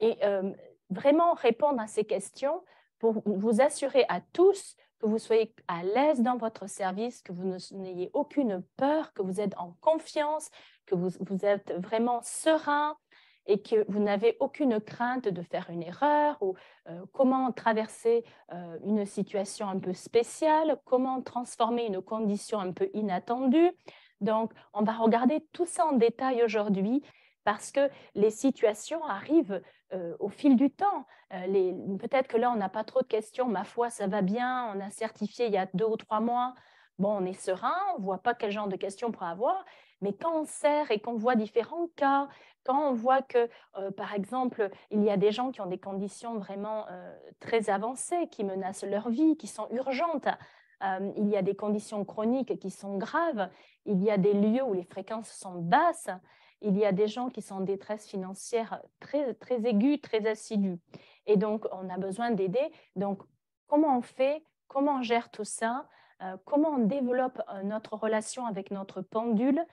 Et vraiment répondre à ces questions pour vous assurer à tous que vous soyez à l'aise dans votre service, que vous n'ayez aucune peur, que vous êtes en confiance, que vous êtes vraiment serein et que vous n'avez aucune crainte de faire une erreur ou comment traverser une situation un peu spéciale, comment transformer une condition un peu inattendue. Donc, on va regarder tout ça en détail aujourd'hui parce que les situations arrivent au fil du temps. Peut-être que là, on n'a pas trop de questions. Ma foi, ça va bien. On a certifié il y a 2 ou 3 mois. Bon, on est serein. On ne voit pas quel genre de questions on pourra avoir. Mais quand on sert et qu'on voit différents cas, quand on voit que, par exemple, il y a des gens qui ont des conditions vraiment très avancées, qui menacent leur vie, qui sont urgentes, il y a des conditions chroniques qui sont graves, il y a des lieux où les fréquences sont basses, il y a des gens qui sont en détresse financière très, très aiguë, très assidue. Et donc, on a besoin d'aider. Donc, comment on fait? Comment on gère tout ça? Comment on développe notre relation avec notre pendule?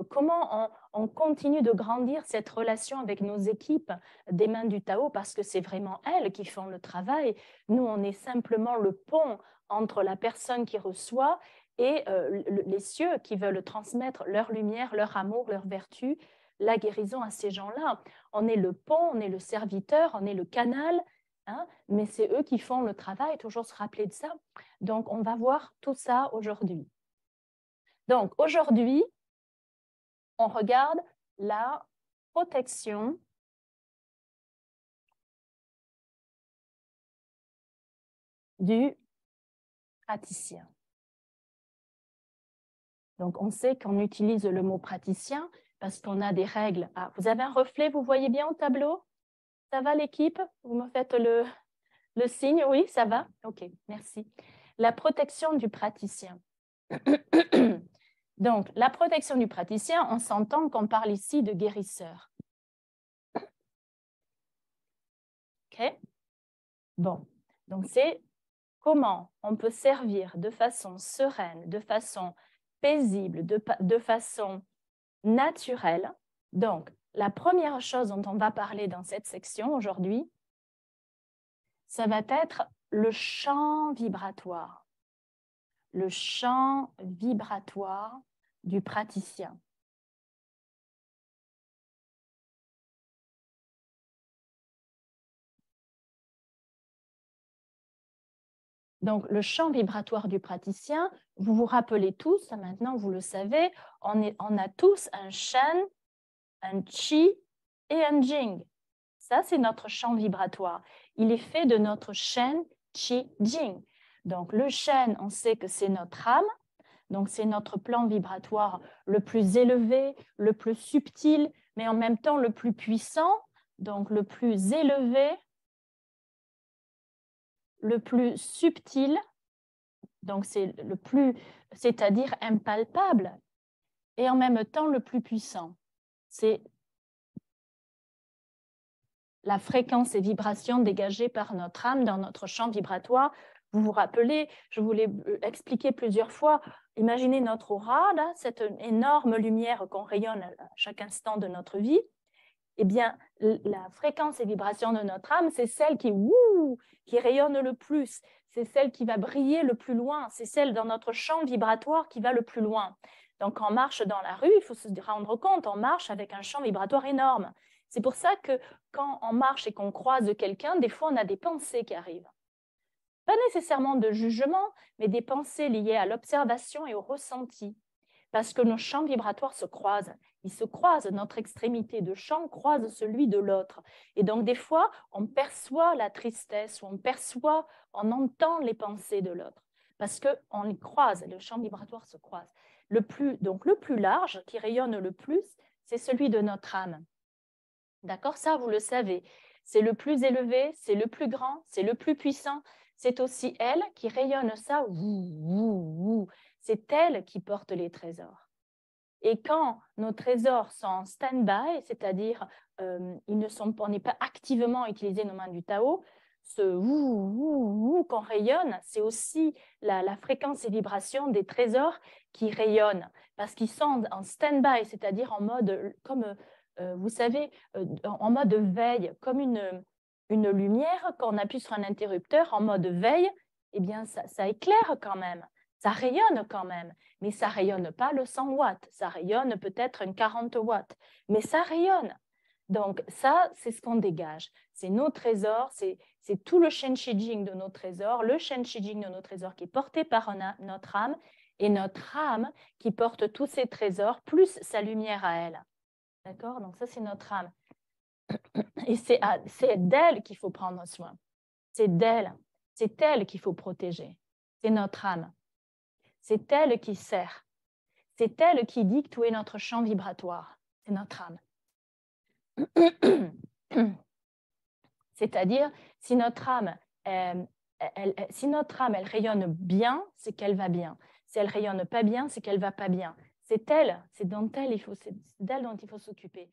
Comment on continue de grandir cette relation avec nos équipes des mains du Tao, parce que c'est vraiment elles qui font le travail. Nous, on est simplement le pont entre la personne qui reçoit et les cieux qui veulent transmettre leur lumière, leur amour, leur vertu, la guérison à ces gens-là. On est le pont, on est le serviteur, on est le canal, hein, mais c'est eux qui font le travail, toujours se rappeler de ça. Donc, on va voir tout ça aujourd'hui. Donc, aujourd'hui, on regarde la protection du praticien. Donc, on sait qu'on utilise le mot praticien parce qu'on a des règles. Ah, vous avez un reflet, vous voyez bien au tableau? Ça va l'équipe? Vous me faites le signe? Oui, ça va? OK, merci. La protection du praticien. Donc, la protection du praticien, on s'entend qu'on parle ici de guérisseur. OK? Bon, donc c'est comment on peut servir de façon sereine, de façon paisible, de façon naturelle. Donc, la première chose dont on va parler dans cette section aujourd'hui, ça va être le champ vibratoire. Le champ vibratoire du praticien. Donc, le champ vibratoire du praticien, vous vous rappelez tous, maintenant vous le savez, on a tous un shen, un chi et un jing. Ça, c'est notre champ vibratoire. Il est fait de notre shen, chi, jing. Donc, le shen, on sait que c'est notre âme. Donc, c'est notre plan vibratoire le plus élevé, le plus subtil, mais en même temps le plus puissant. Donc, le plus élevé, le plus subtil, donc c'est le plus, c'est-à-dire impalpable, et en même temps le plus puissant. C'est la fréquence et vibration dégagée par notre âme dans notre champ vibratoire. Vous vous rappelez, je vous l'ai expliqué plusieurs fois, imaginez notre aura, là, cette énorme lumière qu'on rayonne à chaque instant de notre vie. Eh bien, la fréquence et vibration de notre âme, c'est celle qui rayonne le plus, c'est celle qui va briller le plus loin, c'est celle dans notre champ vibratoire qui va le plus loin. Donc, quand on marche dans la rue, il faut se rendre compte, on marche avec un champ vibratoire énorme. C'est pour ça que quand on marche et qu'on croise quelqu'un, des fois, on a des pensées qui arrivent. Pas nécessairement de jugement, mais des pensées liées à l'observation et au ressenti. Parce que nos champs vibratoires se croisent. Ils se croisent, notre extrémité de champ croise celui de l'autre. Et donc, des fois, on perçoit la tristesse, ou on entend les pensées de l'autre. Parce qu'on les croise, le champ vibratoire se croise. Donc, le plus large, qui rayonne le plus, c'est celui de notre âme. D'accord? Ça, vous le savez. C'est le plus élevé, c'est le plus grand, c'est le plus puissant. C'est aussi elle qui rayonne ça. C'est elle qui porte les trésors. Et quand nos trésors sont en stand-by, c'est-à-dire on n'est pas activement utilisé nos mains du Tao, ce qu'on rayonne, c'est aussi la fréquence et vibration des trésors qui rayonnent, parce qu'ils sont en stand-by, c'est-à-dire en mode comme vous savez, en mode veille, comme une lumière, quand on appuie sur un interrupteur en mode veille, eh bien, ça éclaire quand même, ça rayonne quand même, mais ça ne rayonne pas le 100 watts, ça rayonne peut-être une 40 watts, mais ça rayonne. Donc ça, c'est ce qu'on dégage. C'est nos trésors, c'est tout le Shen Shijing de nos trésors, le Shen Shijing de nos trésors qui est porté par notre âme, et notre âme qui porte tous ces trésors, plus sa lumière à elle. D'accord? Donc ça, c'est notre âme. Et c'est d'elle qu'il faut prendre soin. C'est d'elle. C'est elle qu'il faut protéger. C'est notre âme. C'est elle qui sert. C'est elle qui dicte où est notre champ vibratoire. C'est notre âme. C'est-à-dire, si notre âme, elle rayonne bien, c'est qu'elle va bien. Si elle rayonne pas bien, c'est qu'elle va pas bien. C'est d'elle dont il faut s'occuper.